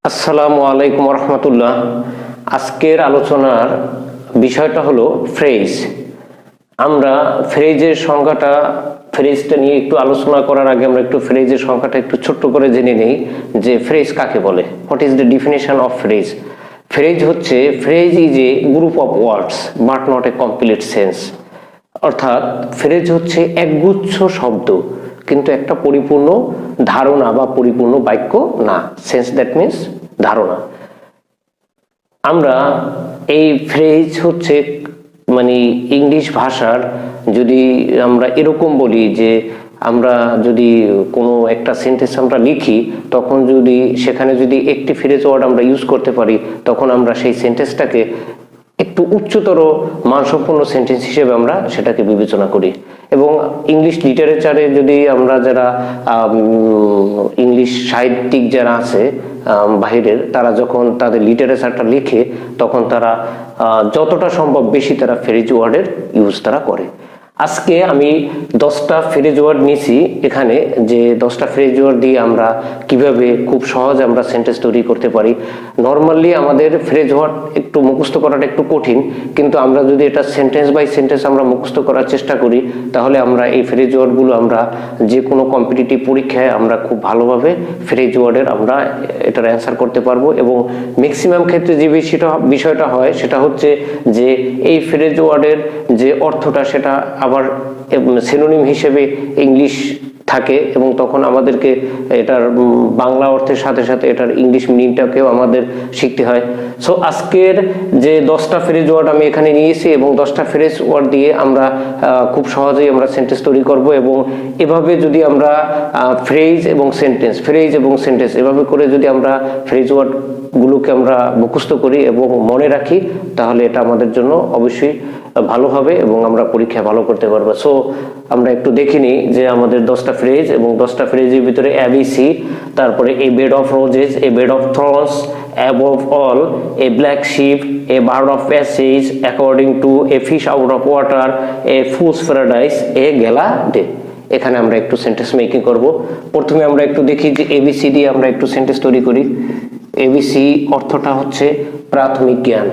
আসসালামু আলাইকুম রহমতুল্লাহ। আজকের আলোচনার বিষয়টা হলো ফ্রেজ। আমরা ফ্রেজের সংজ্ঞাটা ফ্রেজটা নিয়ে একটু আলোচনা করার আগে আমরা একটু ফ্রেজের সংজ্ঞাটা একটু ছোট্ট করে জেনে নেই যে ফ্রেজ কাকে বলে। What is the definition of phrase? Phrase হচ্ছে, phrase is a group of words but not a complete sense. অর্থাৎ ফ্রেজ হচ্ছে একগুচ্ছ শব্দ কিন্তু একটা পরিপূর্ণ ধারণা বা পরিপূর্ণ বাক্য না। সেন্স দ্যাট মিন্স ধারণা। আমরা এই ফ্রেজ হচ্ছে মানে ইংলিশ ভাষার, যদি আমরা এরকম বলি যে আমরা যদি কোনো একটা সেন্টেন্স আমরা লিখি তখন যদি সেখানে যদি একটি ফ্রেজ ওয়ার্ড আমরা ইউজ করতে পারি তখন আমরা সেই সেন্টেন্সটাকে একটু উচ্চতর মানসম্পন্ন সেন্টেন্স হিসেবে আমরা সেটাকে বিবেচনা করি। এবং ইংলিশ লিটারেচারে যদি আমরা যারা ইংলিশ সাহিত্যিক যারা আছে বাহিরের, তারা যখন তাদের লিটারেচারটা লিখে তখন তারা যতটা সম্ভব বেশি তারা ফ্রেজ ওয়ার্ডের ইউজ তারা করে। আজকে আমি 10টা ফ্রেজ ওয়ার্ড নিয়েছি এখানে, যে 10টা ফ্রেজ ওয়ার্ড দিয়ে আমরা কিভাবে খুব সহজে আমরা সেন্টেন্স তৈরি করতে পারি। নর্মালি আমাদের ফ্রেজ ওয়ার্ড একটু মুখস্থ করাটা একটু কঠিন, কিন্তু আমরা যদি এটা সেন্টেন্স বাই সেন্টেন্স আমরা মুখস্থ করার চেষ্টা করি তাহলে আমরা এই ফ্রেজ ওয়ার্ডগুলো আমরা যে কোনো কম্পিটিটিভ পরীক্ষায় আমরা খুব ভালোভাবে ফ্রেজ ওয়ার্ডের আমরা এটার অ্যান্সার করতে পারবো। এবং ম্যাক্সিমাম ক্ষেত্রে যে বিষয়টা হয় সেটা হচ্ছে যে এই ফ্রেজ ওয়ার্ডের যে অর্থটা সেটা আবার সিনোনিম হিসেবে ইংলিশ থাকে এবং তখন আমাদেরকে এটার বাংলা অর্থের সাথে সাথে এটার ইংলিশ মিনিংটাকেও আমাদের শিখতে হয়। সো আজকের যে 10টা ফ্রেজ ওয়ার্ড আমি এখানে নিয়েছি এবং 10টা ফ্রেজ ওয়ার্ড দিয়ে আমরা খুব সহজেই আমরা সেন্টেন্স তৈরি করব। এবং এভাবে যদি আমরা ফ্রেজ এবং সেন্টেন্স এভাবে করে যদি আমরা ফ্রেজ ওয়ার্ডগুলোকে আমরা মুখস্থ করি এবং মনে রাখি তাহলে এটা আমাদের জন্য অবশ্যই ভালো হবে এবং আমরা পরীক্ষায় ভালো করতে পারবো। সো আমরা একটু দেখিনি যে আমাদের 10টা ফ্রেজ এবং 10টা ফ্রেজের ভিতরে এবিসি, তারপরে a bed of roses, a bed of thorns, above all, a black sheep, a bird of passage, according to, a fish out of water, a fool's paradise, a gala day. এখানে আমরা একটু sentence making করব। প্রথমে আমরা একটু দেখি যে ABC দিয়ে আমরা একটু সেন্টেন্স তৈরি করি। এবিসি অর্থটা হচ্ছে প্রাথমিক জ্ঞান,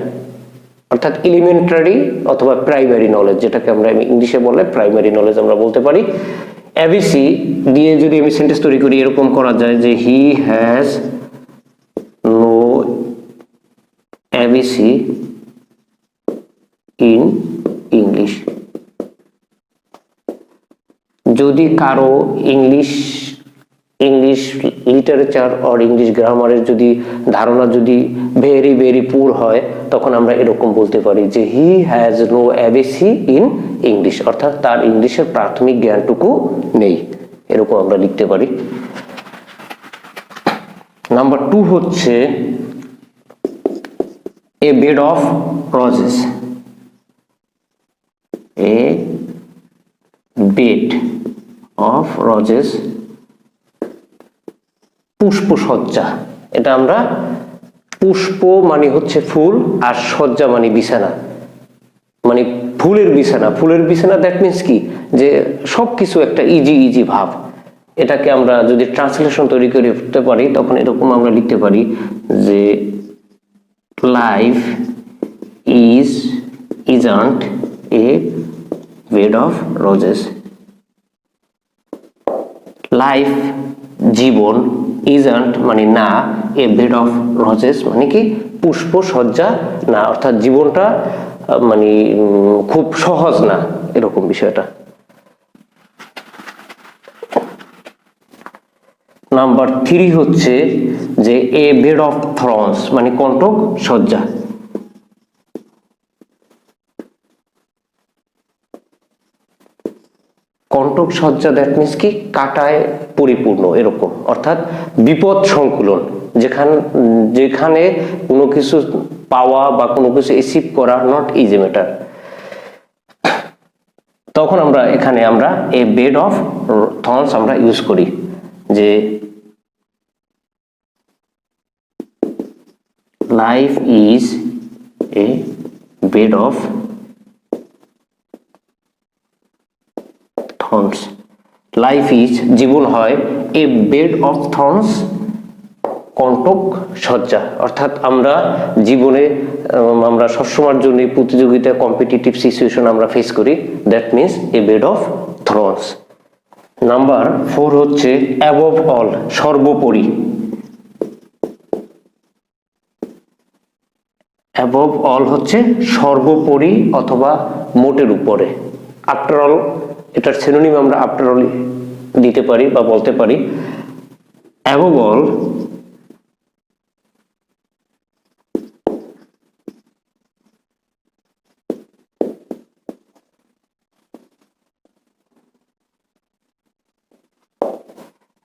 অর্থাৎ এলিমেন্টারি অথবা প্রাইমারি নলেজ, যেটাকে আমরা ইংলিশে বলে প্রাইমারি নলেজ আমরা বলতে পারি। এবিসি দিয়ে যদি আমি সেন্টেন্স তৈরি করি এরকম করা যায় যে he has no ABC in English. যদি কারো ইংলিশ লিটারেচার অর ইংলিশ গ্রামারের যদি ধারণা যদি ভেরি ভেরি পুর হয় তখন আমরা এরকম বলতে পারি যে he has no ABC in English, অর্থাৎ তার ইংলিশের প্রাথমিক জ্ঞানটুকু নেই, এরকম আমরা লিখতে পারি। নাম্বার 2 হচ্ছে a bed of roses. A bed of roses, পুষ্পসজ্জা। এটা আমরা পুষ্প মানে হচ্ছে ফুল আর সজ্জা মানে বিছানা, মানে ফুলের বিছানা। দ্যাট মিন্স কি, যে সবকিছু একটা ইজি ভাব। এটাকে আমরা যদি ট্রান্সলেশন তৈরি করতে পারি তখন এরকম আমরা লিখতে পারি যে life isn't a bed of roses. Life জীবন, ইজন্ট মানে না, এ বেড অফ রোজেস মানে কি পুষ্প সজ্জা না, অর্থাৎ জীবনটা মানে খুব সহজ না, এরকম বিষয়টা। নাম্বার 3 হচ্ছে যে এ বেড অফ থ্রন্স মানে কণ্টক সজ্জা। কণ্টক সজ্জা দ্যাট মিন্স কি কাটায় পরিপূর্ণ, এরকম, অর্থাৎ বিপদ সংকুলন, যেখানে কোনো কিছু পাওয়া বা কোনো কিছু অ্যাচিভ করা নট ইজি ম্যাটার। তখন আমরা এখানে আমরা এ বেড অফ থর্নস আমরা ইউজ করি যে life is a bed of thorns. Life is জীবন হয় এ বেড অফ থর্নস কণ্টক সজ্জা, অর্থাৎ আমরা জীবনে আমরা সবসময়ের জন্য প্রতিযোগিতা কম্পিটিটিভ সিচুয়েশন আমরা ফেস করি, that means a bed of thrones. Number 4 হচ্ছে অ্যাবভ অল, সর্বোপরি। অ্যাবভ অল হচ্ছে সর্বোপরি অথবা মোটের উপরে। আফটার অল, এটার সিনোনিম আমরা আফটার অল দিতে পারি বা বলতে পারি। অ্যাবভ অল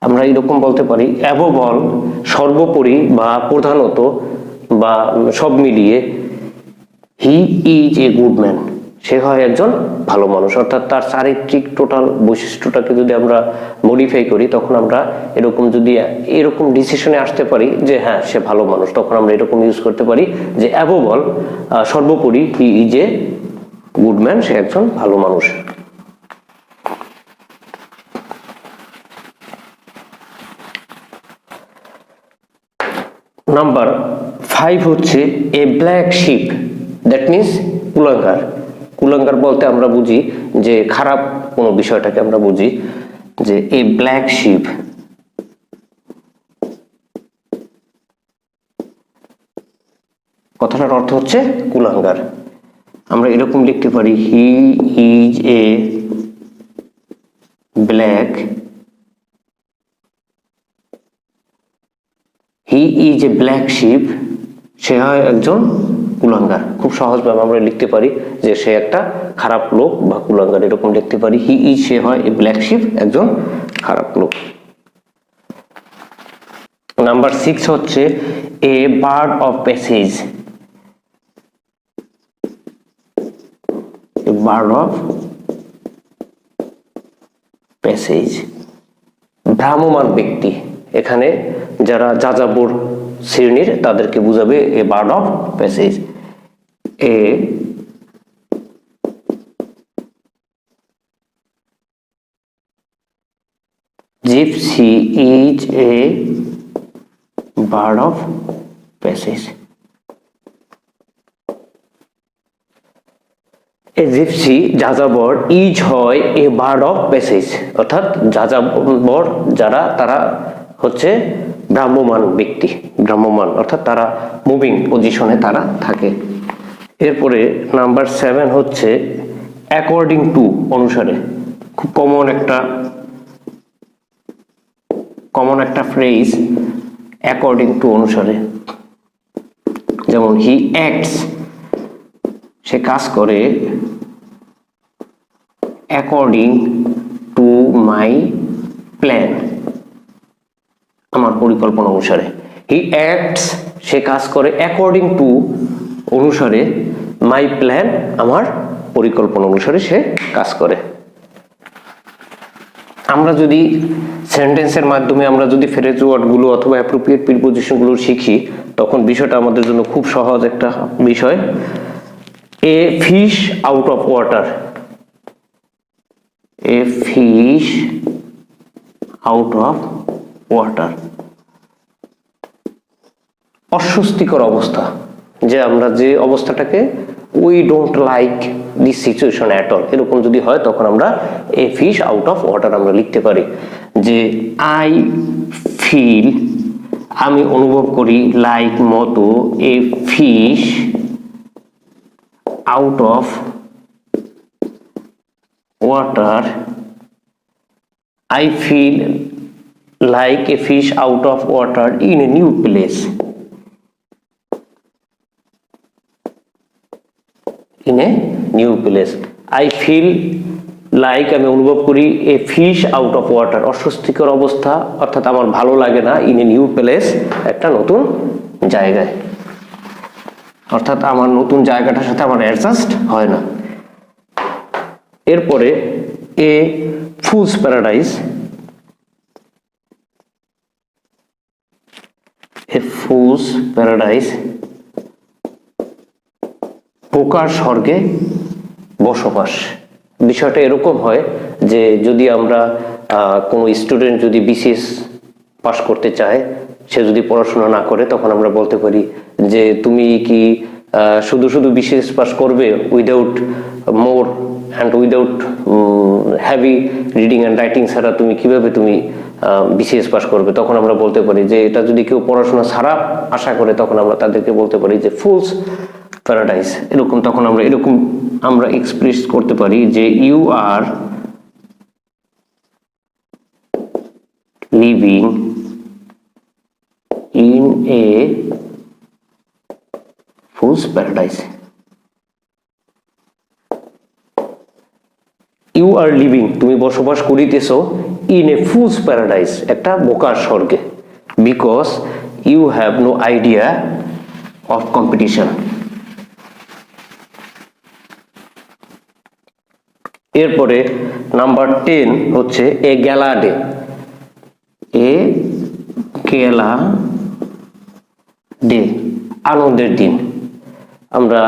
আমরা এরকম বলতে পারি, অ্যাবভ অল সর্বোপরি বা প্রধানত বা সব মিলিয়ে, he is a good man, সে হয় একজন ভালো মানুষ। অর্থাৎ তার চারিত্রিক টোটাল বৈশিষ্ট্যটাকে যদি আমরা মডিফাই করি, তখন আমরা এরকম যদি এরকম ডিসিশনে আসতে পারি যে হ্যাঁ সে ভালো মানুষ, তখন আমরা এরকম ইউজ করতে পারি যে অ্যাবভ অল, সর্বোপরি, he is a good man, সে একজন ভালো মানুষ। নাম্বার 5 হচ্ছে a black sheep, that means কুলাঙ্গার। কুলাঙ্গার বলতে আমরা বুঝি যে খারাপ কোনো বিষয়টাকে আমরা বুঝি যে এ ব্ল্যাক শিপ। কথাটার অর্থ হচ্ছে কুলাঙ্গার। আমরা এরকম লিখতে পারি, he is a black, he is a black sheep, সে হয় একজন কুলাঙ্গার। খুব সহজভাবে আমরা লিখতে পারি যে সে একটা খারাপ লোক বা কুলাঙ্গার, এরকম লিখতে পারি। হি ইজ, সে হয় এ ব্ল্যাক শিপ, একজন খারাপ লোক। নাম্বার 6 হচ্ছে a bird of passage, a bird of passage, ভ্রাম্যমান ব্যক্তি। এখানে যারা যাযাবর শ্রেণীর তাদেরকে বুঝাবে a bird of passage. A gypsy is a bird of passage. A gypsy, যাযাবর, ইজ হয় এ বার্ড অফ প্যাসেজ, অর্থাৎ যাযাবর যারা তারা হচ্ছে ভ্রাম্যমান ব্যক্তি। ভ্রাম্যমান অর্থাৎ তারা মুভিং পজিশনে তারা থাকে। এরপরে নাম্বার 7 হচ্ছে অ্যাকর্ডিং টু, অনুসারে। খুব কমন একটা ফ্রেজ, অ্যাকর্ডিং টু, অনুসারে। যেমন হি অ্যাক্টস, সে কাজ করে, অ্যাকর্ডিং টু মাই প্ল্যান, আমার পরিকল্পনা অনুসারে। হি অ্যাক্টস, সে কাজ করে, অ্যাকর্ডিং টু, অনুসারে, মাই প্ল্যান, আমার পরিকল্পনা অনুসারে সে কাজ করে। আমরা যদি সেন্টেন্সের মাধ্যমে আমরা যদি ফ্রেজ ওয়ার্ডগুলো অথবা অ্যাপ্রোপ্রিয়েট প্রিপোজিশনগুলো শিখি, তখন বিষয়টা আমাদের জন্য খুব সহজ একটা বিষয়। A fish out of water, a fish out of water, অস্বস্তিকর অবস্থা, যে আমরা যে অবস্থাটাকে we don't like this situation at all, এরকম যদি হয় তখন আমরা a fish out of water আমরা লিখতে পারি। যে আই ফিল, আমি অনুভব করি, লাইক মতো, এ fish out of water, I feel like a fish out of water in a new place. In a new place. I feel like, আমি অনুভব করি, a fish out of water, অস্বস্তিকর অবস্থা, অর্থাৎ আমার ভালো লাগে না, in a new place, একটা নতুন জায়গায়, অর্থাৎ আমার নতুন জায়গাটার সাথে আমার অ্যাডজাস্ট হয় না। এরপরে এ ফুলস প্যারাডাইস, এ ফুলস প্যারাডাইস, বোকার স্বর্গে বসবাস। বিষয়টা এরকম হয় যে যদি আমরা কোনো স্টুডেন্ট যদি বিসিএস পাস করতে চায়, সে যদি পড়াশোনা না করে তখন আমরা বলতে পারি যে তুমি কি শুধু শুধু বিসিএস পাস করবে without more and without heavy reading and writing ছাড়া তুমি কিভাবে তুমি বিসিএস পাস করবে? তখন আমরা বলতে পারি যে এটা যদি কেউ পড়াশোনা ছাড়া আশা করে তখন আমরা তাদেরকে বলতে পারি যে ফুলস প্যারাডাইস। এরকম তখন আমরা এক্সপ্রেস করতে পারি যে you are living in a fool's paradise. You are living, তুমি বসবাস করিতেছ ইন এ ফুলস প্যারাডাইস, একটা বোকার স্বর্গে, because you have no idea of competition. এরপরে নাম্বার 10 হচ্ছে এ গ্যালা ডে। এ গ্যালা ডে, আনন্দের দিন। আমরা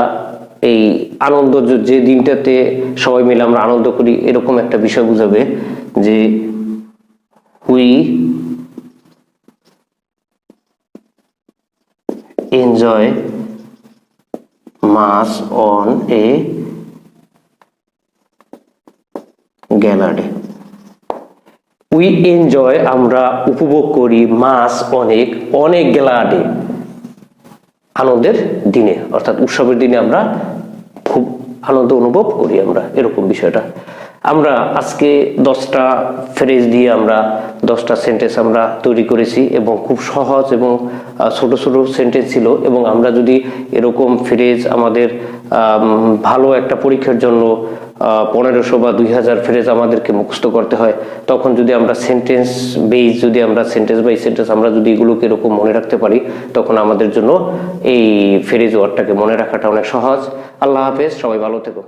এই আনন্দ যে দিনটাতে সবাই মিলে আমরা আনন্দ করি এরকম একটা বিষয় বুঝাবে যে we enjoy much on a gala day. We enjoy, আমরা উপভোগ করি, মাস অনেক, অনেক গ্যালা ডে, আনন্দের দিনে, অর্থাৎ উৎসবের দিনে আমরা খুব আনন্দ অনুভব করি আমরা, এরকম বিষয়টা। আমরা আজকে 10টা ফ্রেজ দিয়ে আমরা 10টা সেন্টেন্স আমরা তৈরি করেছি এবং খুব সহজ এবং ছোট ছোট সেন্টেন্স ছিল। এবং আমরা যদি এরকম ফ্রেজ আমাদের ভালো একটা পরীক্ষার জন্য 1500 বা 2000 ফ্রেজ আমাদেরকে মুখস্থ করতে হয়, তখন যদি আমরা সেন্টেন্স বেস, যদি আমরা সেন্টেন্স বাই সেন্টেন্স আমরা যদি এগুলোকে এরকম মনে রাখতে পারি তখন আমাদের জন্য এই ফ্রেজ ওয়ার্ডটাকে মনে রাখাটা অনেক সহজ। আল্লাহ হাফেজ, সবাই ভালো থেকো।